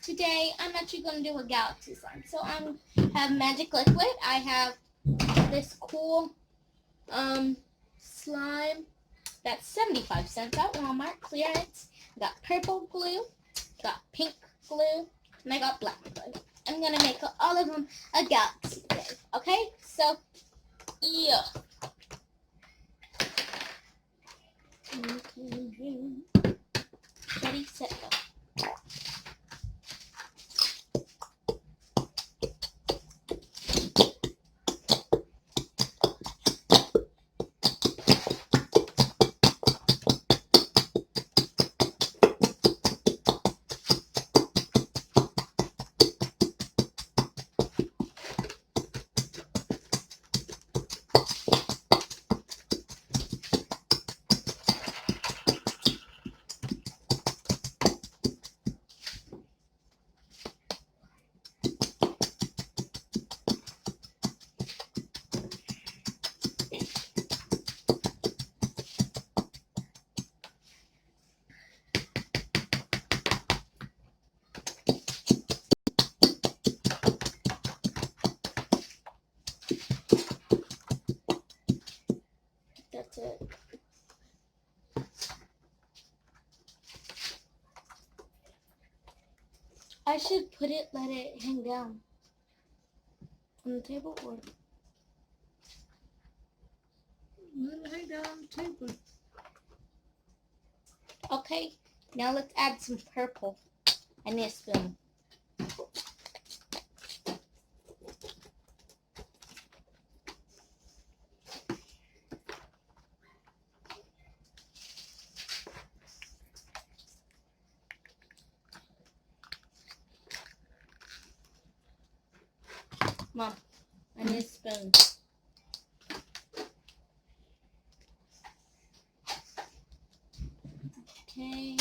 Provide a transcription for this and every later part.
today I'm actually going to do a galaxy slime. So I have magic liquid. I have this cool slime that's 75 cents at Walmart clearance. I got purple glue, got pink glue, and I got black glue. I'm going to make all of them a galaxy wave. Okay? So, yeah. Ready, set, go. That's it. I should let it hang down on the table or let it hang down on the table. Okay, now let's add some purple. I need a spoon. Mom, I need a spoon. Okay,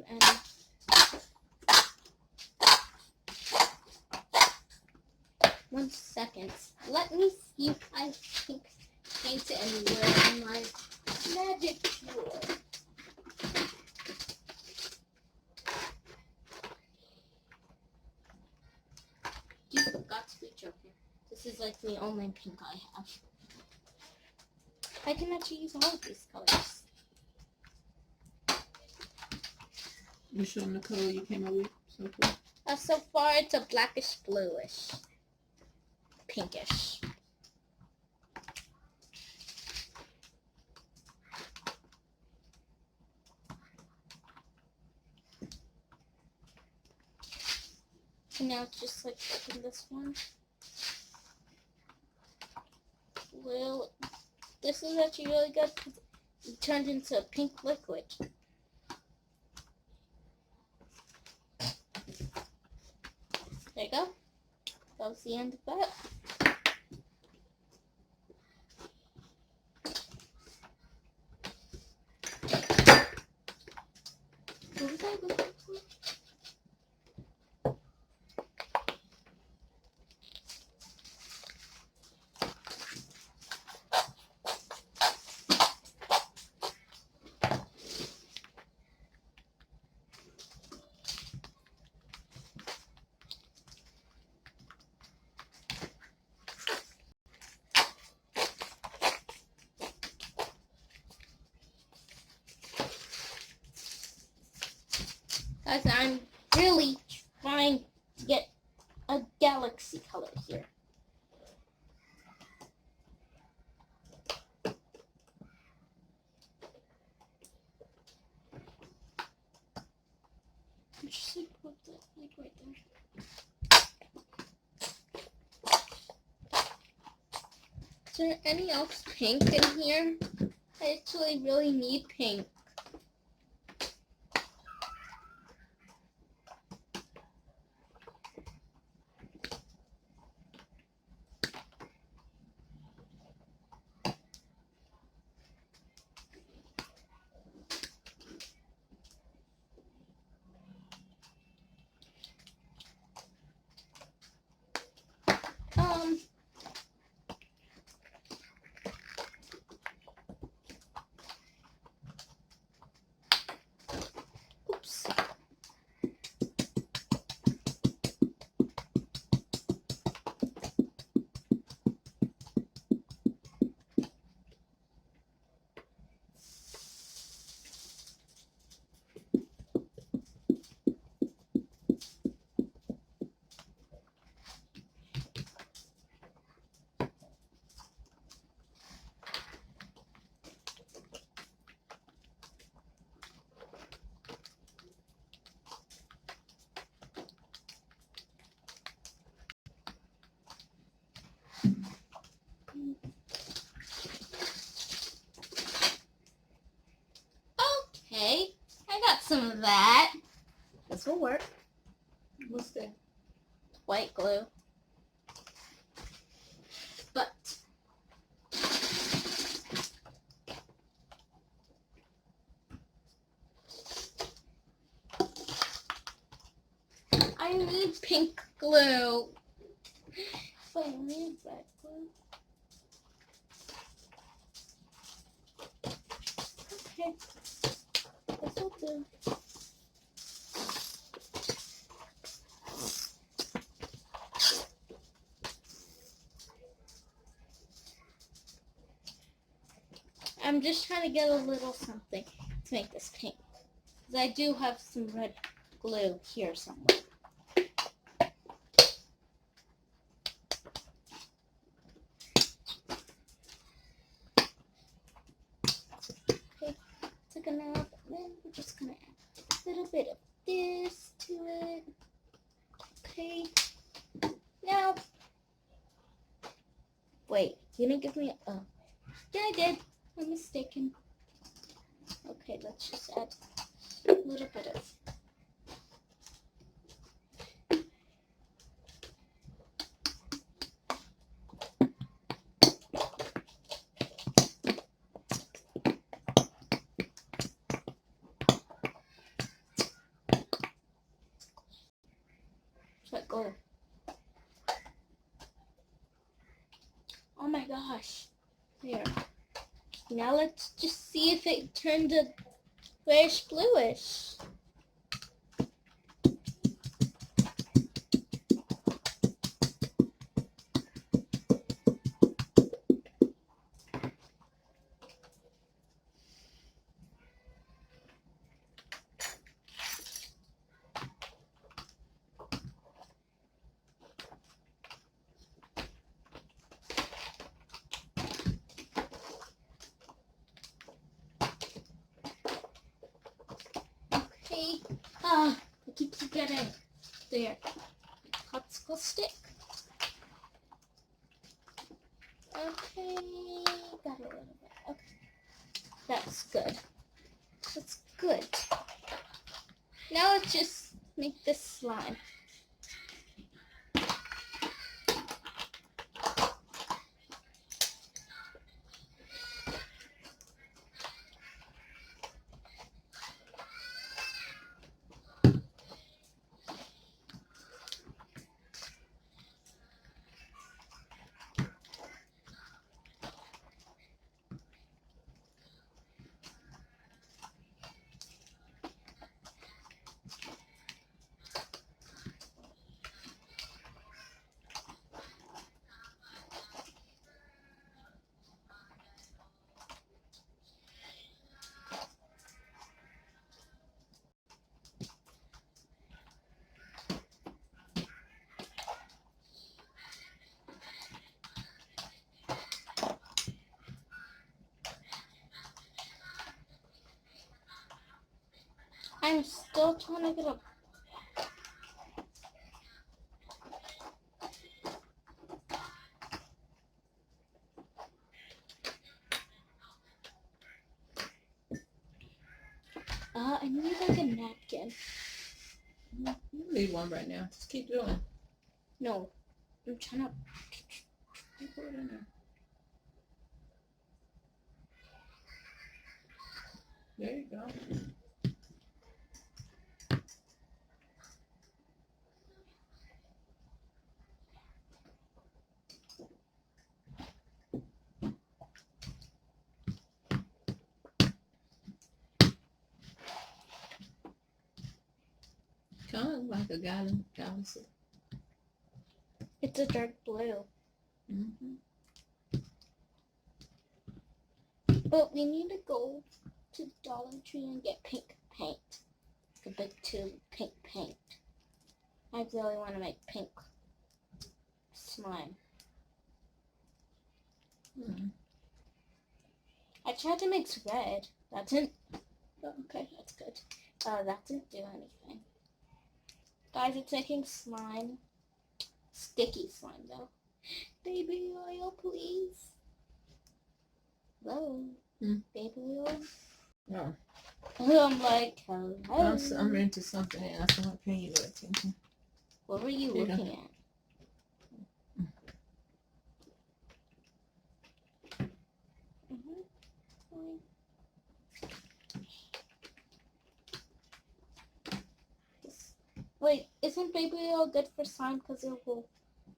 and 1 second. Let me see if I can paint it anywhere in my magic tool. You forgot to be joking. This is like the only pink I have. I can actually use all of these colors. You showing the color you came up with so far? So far, it's a blackish bluish. Pinkish. And now just like open this one. Well, this is actually really good because it turned into a pink liquid. There you go. That was the end of that. What was I looking for? Guys, I'm really trying to get a galaxy color here. Just like put that like right there. Is there any else pink in here? I actually really need pink. Oops. Okay, I got some of that. This will work. What's that? White glue. But I need pink glue. If I need red glue. Okay, this will do. I'm just trying to get a little something to make this pink. Because I do have some red glue here somewhere. Okay, took a nap, and then we're just going to add a little bit of this to it. Okay, now, wait, you didn't give me a, yeah I did, I'm mistaken. Okay, let's just add a little bit of let go. Oh my gosh. There. Now let's just see if it turned a grayish bluish. Okay. I keep forgetting. There. Popsicle stick. Okay. Got a little bit. Okay. That's good. That's good. Now let's just make this slime. I'm still trying to get a again. Leave one right now. Just keep doing. No, I'm trying to. You put it in there. There you go. Kind of like a galaxy. It's a dark blue. Mm-hmm. But we need to go to the Dollar Tree and get pink paint. The big tube pink paint. I really want to make pink slime. Mm. I tried to mix red. That didn't. Oh, okay, that's good. That didn't do anything. Guys, it's making slime. Sticky slime, though. Baby oil, please. Hello. Baby oil. No. I'm like, hello. I'm into something else. I'm not paying you no attention. What were you looking at? Wait, isn't baby oil good for slime because it will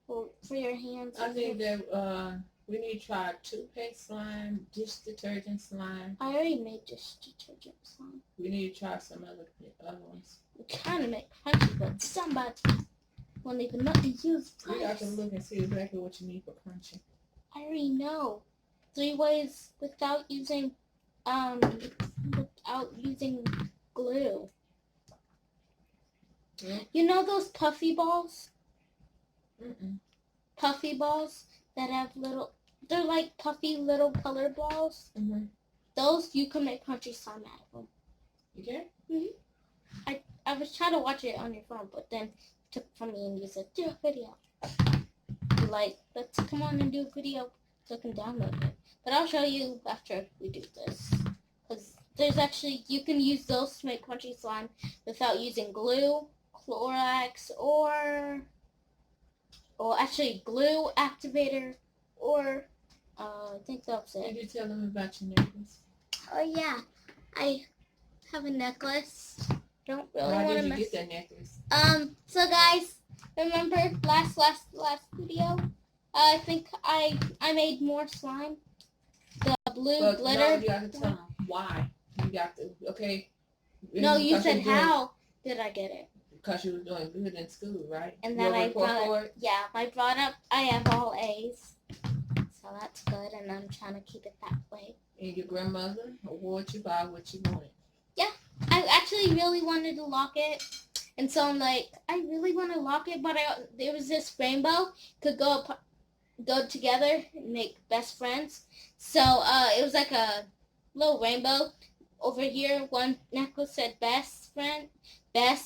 for your hands? I think that we need to try toothpaste slime, dish detergent slime. I already made dish detergent slime. We need to try some other ones. We kind of make crunchy, but somebody won't even know to use price. We have to look and see exactly what you need for crunchy. I already know. 3 ways without using glue. Yeah. You know those puffy balls? Mm-mm. Puffy balls that have they're like puffy little color balls. Mm-hmm. Those, you can make crunchy slime out of them. You can? Mm-hmm. I was trying to watch it on your phone, but then took it from me and you said, do a video. Like, let's come on and do a video so I can download it. But I'll show you after we do this. Because there's actually, you can use those to make crunchy slime without using glue, Clorox, or actually glue, activator, or I think that's it. Did you tell them about your necklace? Oh yeah, I have a necklace. Don't really Why want to did you mess. get that necklace? So guys, remember last video? I think I made more slime. The blue glitter. No, you got to tell them why. You got to, okay? No, you said how did I get it? Because you were doing good in school, right? And then I brought up, I have all A's. So that's good, and I'm trying to keep it that way. And your grandmother awarded you by what you wanted. Yeah, I actually really wanted to lock it. And so I'm like, I really want to lock it, but there was this rainbow could go together and make best friends. So it was like a little rainbow. Over here, one necklace said best,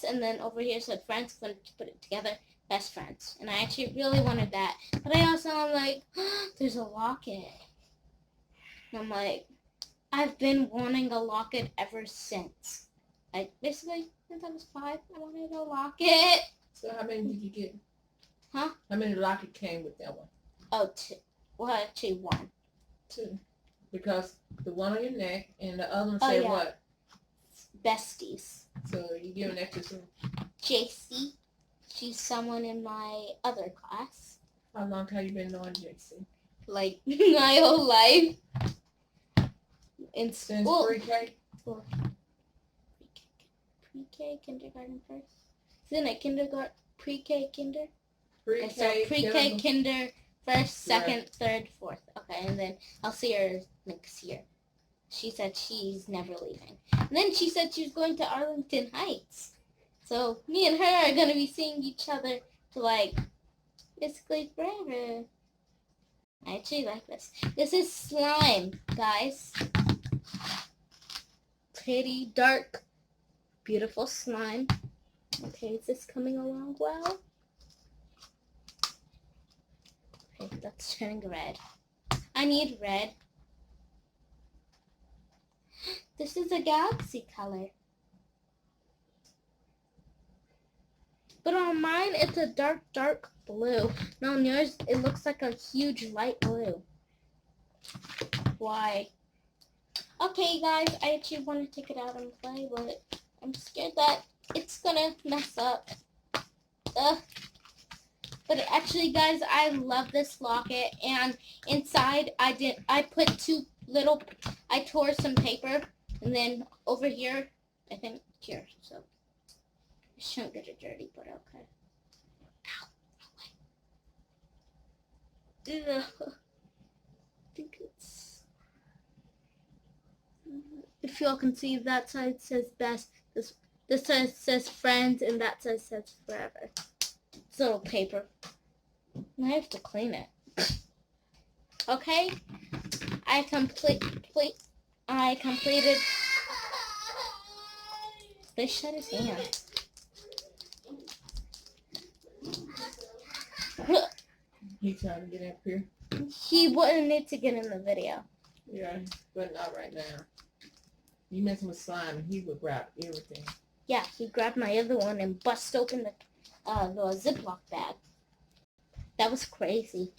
and then over here said friends. When to put it together, best friends. And I actually really wanted that, but I also am like, there's a locket. And I'm like, I've been wanting a locket ever since. Like basically since I was 5, I wanted a locket. So how many did you get? Huh? How many locket came with that one? Oh, 2. Well, actually 1. 2. Because the one on your neck and the other one said what? Besties. So you giving that to some? JC. She's someone in my other class. How long have you been knowing JC? Like my whole life. Since pre-K? Well, pre-K, kindergarten first. Isn't it kindergarten, pre-K, kinder? Pre-K, Okay, so pre-K, kinder, first, second, third, fourth. Okay, and then I'll see her next year. She said she's never leaving. And then she said she was going to Arlington Heights. So me and her are going to be seeing each other to like, basically forever. I actually like this. This is slime, guys. Pretty dark, beautiful slime. Okay, is this coming along well? Okay, that's turning red. I need red. This is a galaxy color. But on mine, it's a dark blue. No, on yours, it looks like a huge light blue. Why? Okay, guys, I actually want to take it out and play, but I'm scared that it's gonna mess up. But actually, guys, I love this locket, and inside I put I tore some paper, and then over here, I think here, so I shouldn't get it dirty, but okay. Ow. Ugh. I think it's, if y'all can see, that side says best, this side says friends, and that side says forever. It's a little paper. I have to clean it. Okay, I completed. They shut his hand. He trying to get up here. He wouldn't need to get in the video. Yeah, but not right now. You messing with slime, and he would grab everything. Yeah, he grabbed my other one and bust open the Ziploc bag. That was crazy.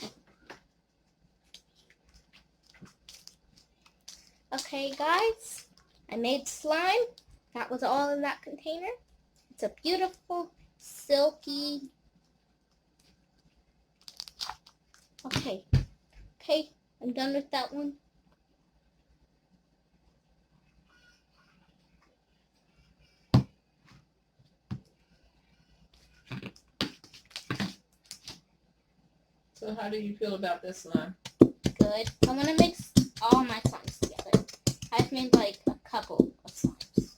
Okay, guys, I made slime. That was all in that container. It's a beautiful, silky. Okay, I'm done with that one. So how do you feel about this slime? Good. I want to mix all my slimes together. I've made like a couple of slimes.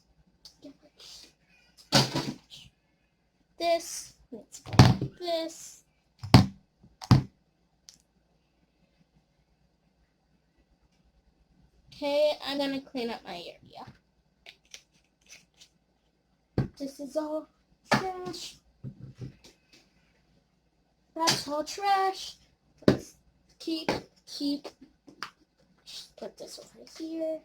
This, let's go like this. Okay, I'm gonna clean up my area. This is all trash. That's all trash. Let's keep. Just put this over here.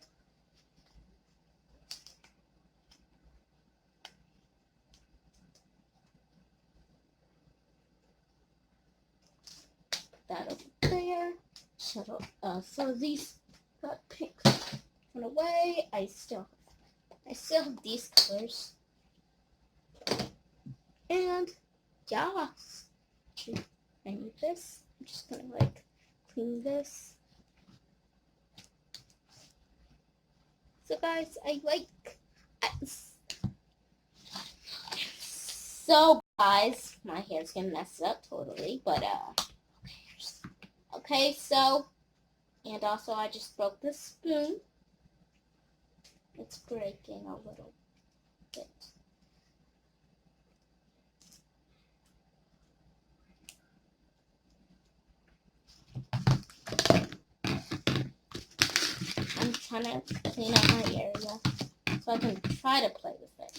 Put that over there. So these got pink went away. I still have these colors. And yeah. I need this. I'm just gonna like clean this. So guys, so guys, my hair's gonna mess it up totally, but okay, so, and also I just broke the spoon. It's breaking a little bit. I'm trying to clean up my area so I can try to play with it.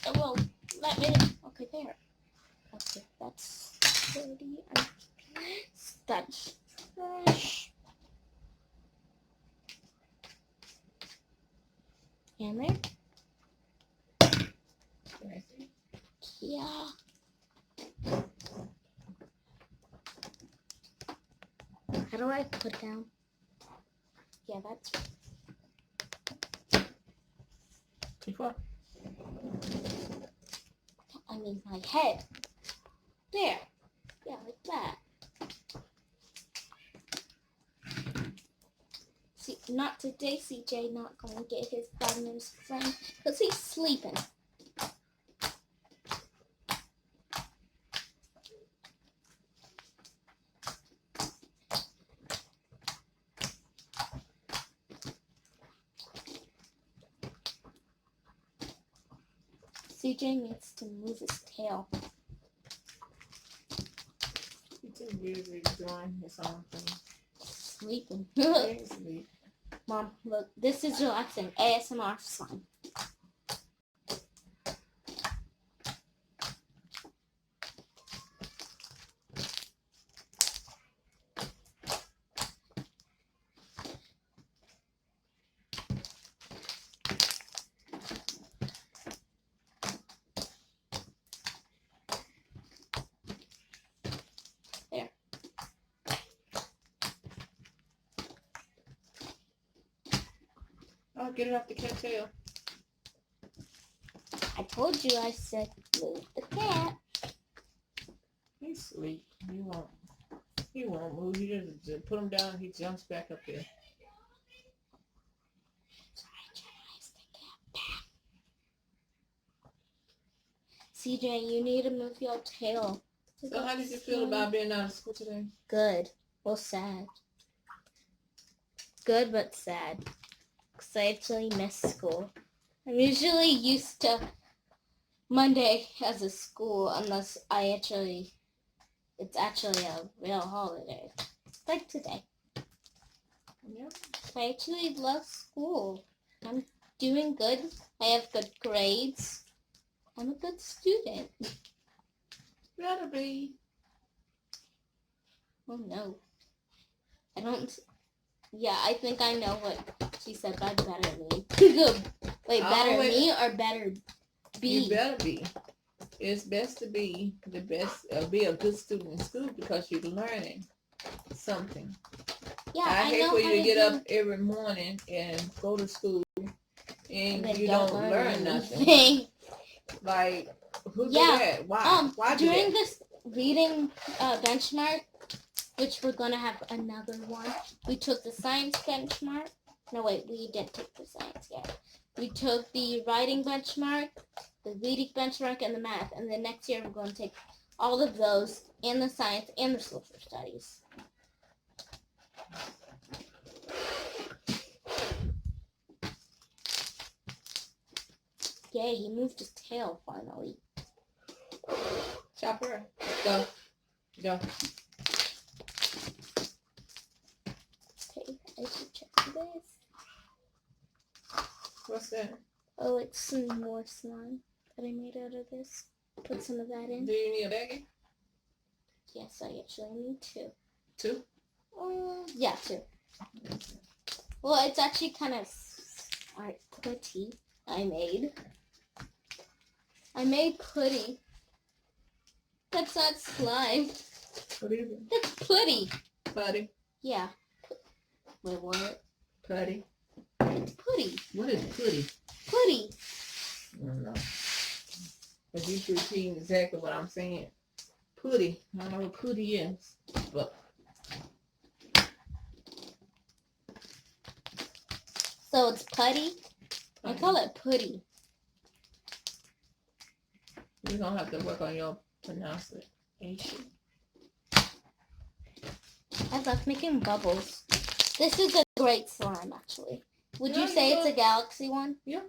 It will let me. Okay, there. Okay, that's dirty. That's trash. And there. Yeah. How do I put down? Yeah, that's Too far. I mean my head. There. Yeah, like that. See, not today, CJ not gonna get his partner's friend because he's sleeping. CJ needs to move his tail. He's too busy doing his own thing. Sleeping. Sleep. Mom, look, this is relaxing. ASMR slime. get it off the cattail. I told you I said move the cat. He's asleep. He won't move. He just put him down. He jumps back up there. CJ, you need to move your tail. So how did you feel about being out of school today? Good. Well, sad. Good, but sad. Because I actually miss school. I'm usually used to Monday as a school unless it's actually a real holiday. Like today. Yeah. I actually love school. I'm doing good. I have good grades. I'm a good student. Better be. Oh no. I don't. Yeah, I think I know what she said by better me. Wait, better Always- me or better be? You better be. It's best to be the best, be a good student in school because you're learning something. Yeah, I hate know for how you to get do- up every morning and go to school and then you don't learn nothing. anything. Like, who Yeah, did that? Why? Why do during that? this reading benchmark, which we're gonna have another one, we took the science benchmark. No, wait, we didn't take the science yet. We took the writing benchmark, the reading benchmark, and the math. And then next year we're going to take all of those, and the science, and the social studies. Yay, he moved his tail finally. Chopper, go. Go. Okay, I should check this. What's that? Oh, it's some more slime that I made out of this. Put some of that in. Do you need a baggie? Yes, I actually need two. Two? Yeah, two. Well, it's actually kind of putty I made. I made putty. That's not slime. What is it? That's putty. Putty. Yeah. Wait, what? Putty. It's putty. What is putty? Putty. I don't know. But you repeating exactly what I'm saying. Putty. I don't know what putty is. But So it's putty? I call it putty. you're going to have to work on your pronunciation. I love making bubbles. This is a great slime, actually. Would you Yeah, say you it's a galaxy one? Give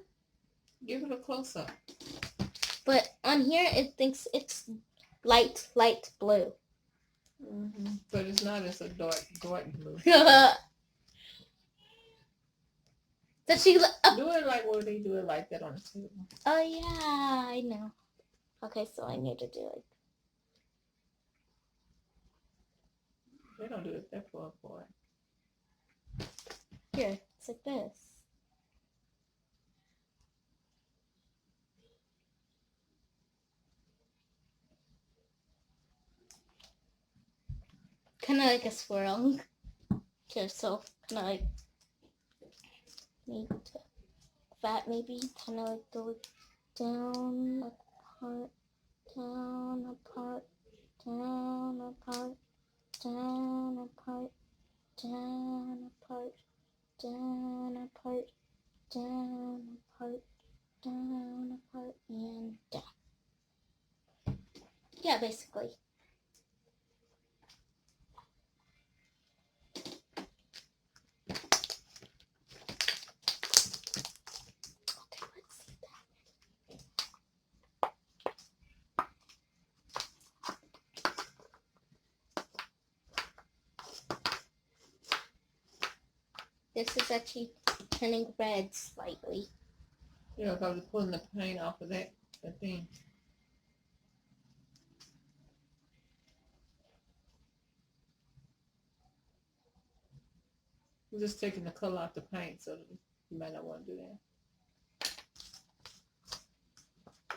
it a close-up. But on here, it thinks it's light blue. Mm-hmm. But it's not. It's a dark blue. Does she? Do it like where they do it like that on the table. Oh yeah, I know. Okay, so I need to do it. They don't do it that far apart. Here, it's like this. Kind of like a swirl. Okay, so kind of like maybe to fat, maybe kind of like go down apart, down apart, down apart, down apart, down apart, down apart, down apart, down apart, and down. Yeah, basically. Okay, let's see that. This is actually turning red slightly. Yeah, because we're pulling the paint off of that thing. We're just taking the color off the paint, so you might not want to do that.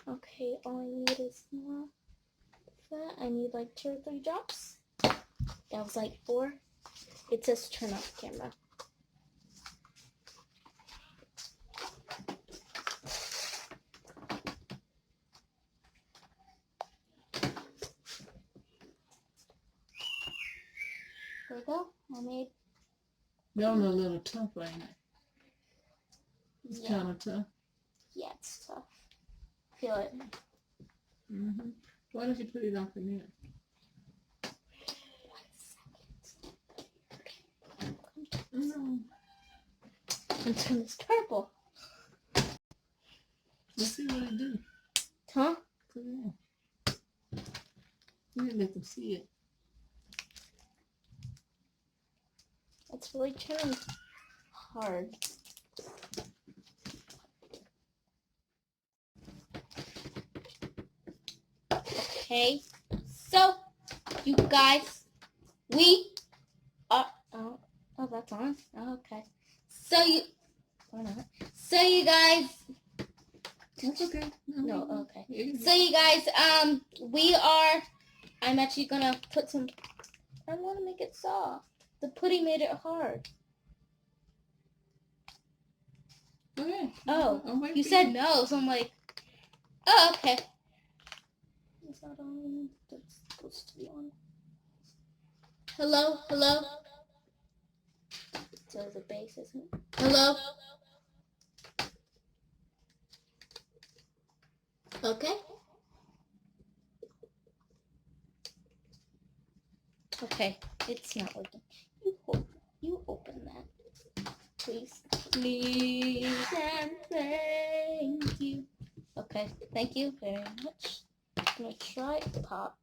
Okay, all I need is more of that. I need like 2 or 3 drops. That was like 4. It says turn off camera. I made. That was a little tough, ain't it? It's Yeah, kind of tough. yeah, it's tough. Feel it. Mm-hmm. Why don't you put it off in there? 1 second. Mm-hmm. And turn this purple. Let's see what it do. Huh? Put it in. You didn't let them see it. It's really turning hard. Okay, so you guys, we are. Oh, that's on. Oh, okay. So you, or not. So you guys. That's okay. No, okay. Yeah. So you guys, we are. I'm actually gonna put some. I want to make it soft. The pudding made it hard. Okay. Oh, I'm waiting you for said no, so I'm like, oh, okay. Is that on? That's supposed to be on. Hello, hello. So the bass isn't. Hello. Okay. Okay, it's not working. You open that, please. Please and thank you. Okay, thank you very much. I'm gonna try pop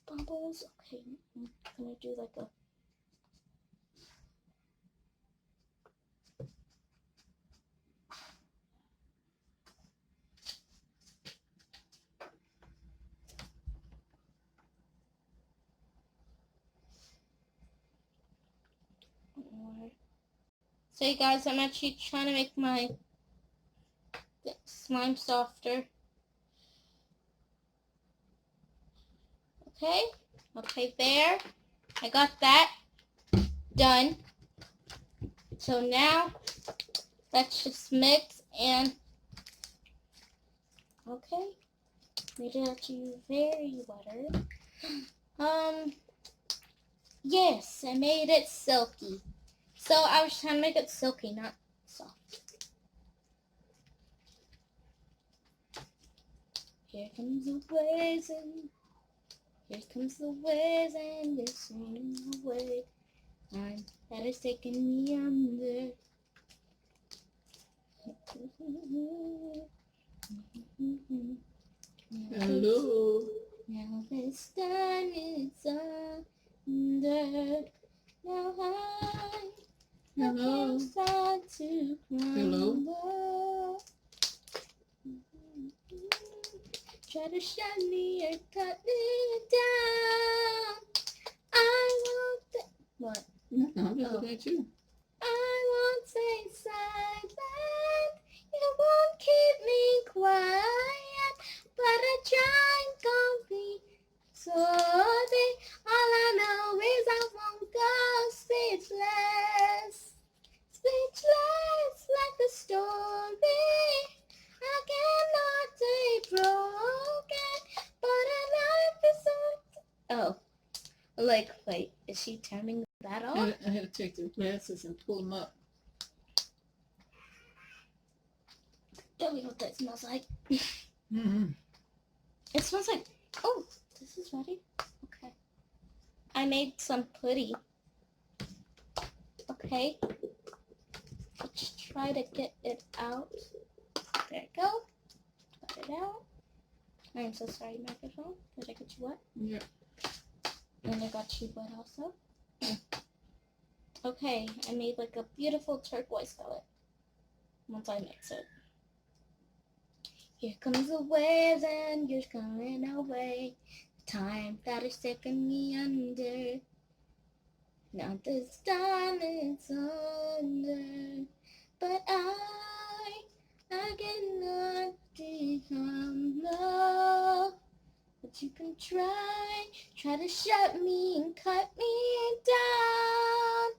bubbles. Okay, I'm gonna do like a. So you guys, I'm actually trying to make my slime softer. Okay, okay, there. I got that done. So now let's just mix and okay, made it actually very water. Yes, I made it silky. So I was trying to make it silky, not soft. Here comes the raisin. Here comes the raisin. This ain't the way. That is taking me under. Hello. Now this time it's under. Now Hello. I start to crumble. Hello. Try to shut me or cut me down. I won't. What? No, I'm just looking at you. I won't stay silent. You won't keep me quiet, but I try and compete. So all I know is I won't go speechless, speechless like a story. I cannot stay broken, but I life is so. Oh, like wait, is she turning that off? I had to take the glasses and pull them up. Tell me what that smells like. Mm-hmm. It smells like. Oh, this is ready. Okay. I made some pudding. Okay. Let's try to get it out. There you go. Got it out. I'm so sorry, microphone. Did I get you wet? Yeah. And I got you wet also. Okay, I made like a beautiful turquoise color once I mix it. Here comes the waves and you're coming away. Time that is taking me under. Now this time it's under. But I cannot become love. But you can try to shut me and cut me down.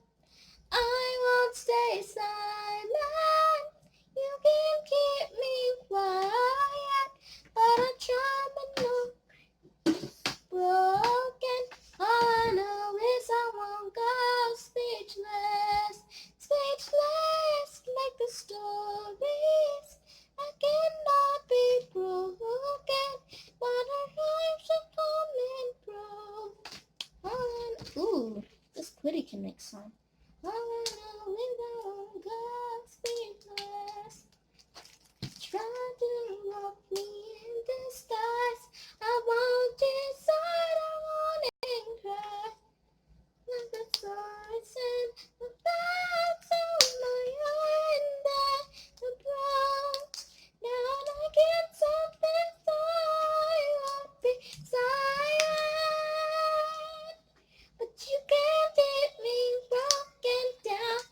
I won't stay silent. You can keep me quiet, but I try but no broken. All I know is I can make song. All I know is I won't go speechless. Try to walk me in the stars. I won't decide, I won't cry. Like the stars and the clouds on my hand that approach. Now I get something silent beside. But you can't get me broken down,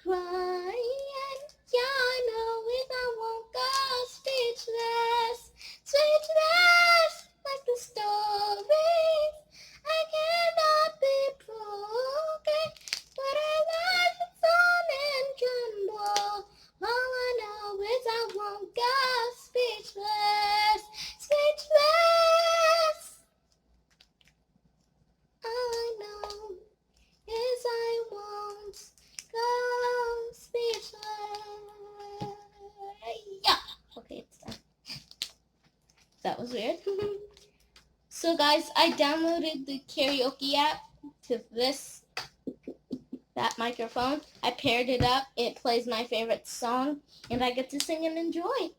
crying. Yeah, I know it, I won't go speechless, speechless like the stories. I cannot be broken, but our life is on and tremble. All I know is I won't go speechless, speechless. All I know is I won't go speechless. Yeah. Okay, it's done. That was weird. So guys, I downloaded the karaoke app to that microphone. I paired it up. It plays my favorite song, and I get to sing and enjoy.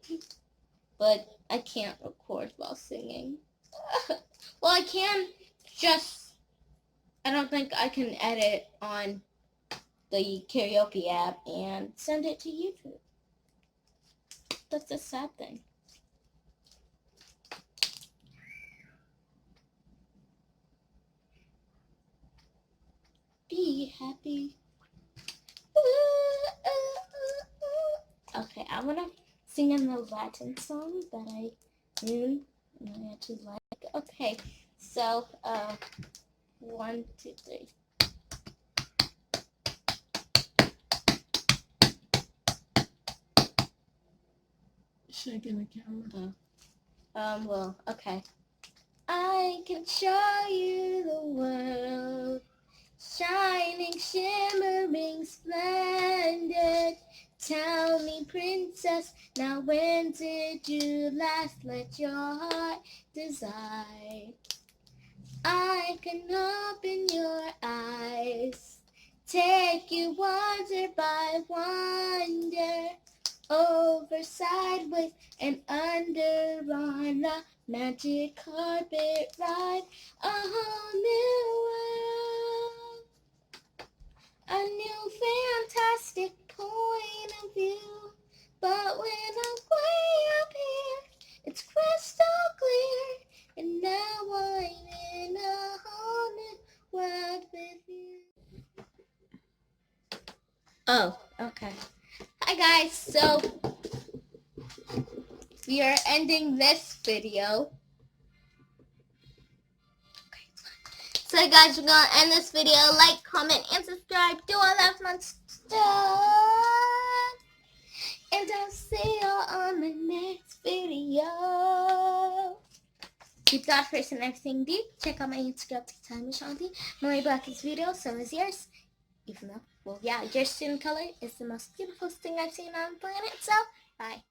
But I can't record while singing. Well, I can, just I don't think I can edit on the karaoke app and send it to YouTube. That's a sad thing. Be happy. Okay, I'm gonna sing in the Latin song that I knew and I actually like. Okay, so 1, 2, 3. Shaking the camera. Well, okay. I can show you the world, shining, shimmering, splendid. Tell me, princess, now when did you last let your heart desire? I can open your eyes, take you wonder by wonder, over, sideways, and under on the magic carpet ride. A whole new world, a new fantastic point of view. But when I'm way up here, it's crystal clear, and now I'm in a whole new world with you. Oh, okay. Hi guys, so we are ending this video. So guys, we're gonna end this video. Like, comment, and subscribe. Do all that fun stuff. And I'll see you on the next video. Keep God first in everything do. Check out my Instagram, TikTok, and Shanti. Marie Black's video, so is yours. Even though, well, yeah, your skin color is the most beautiful thing I've seen on the planet. So, bye.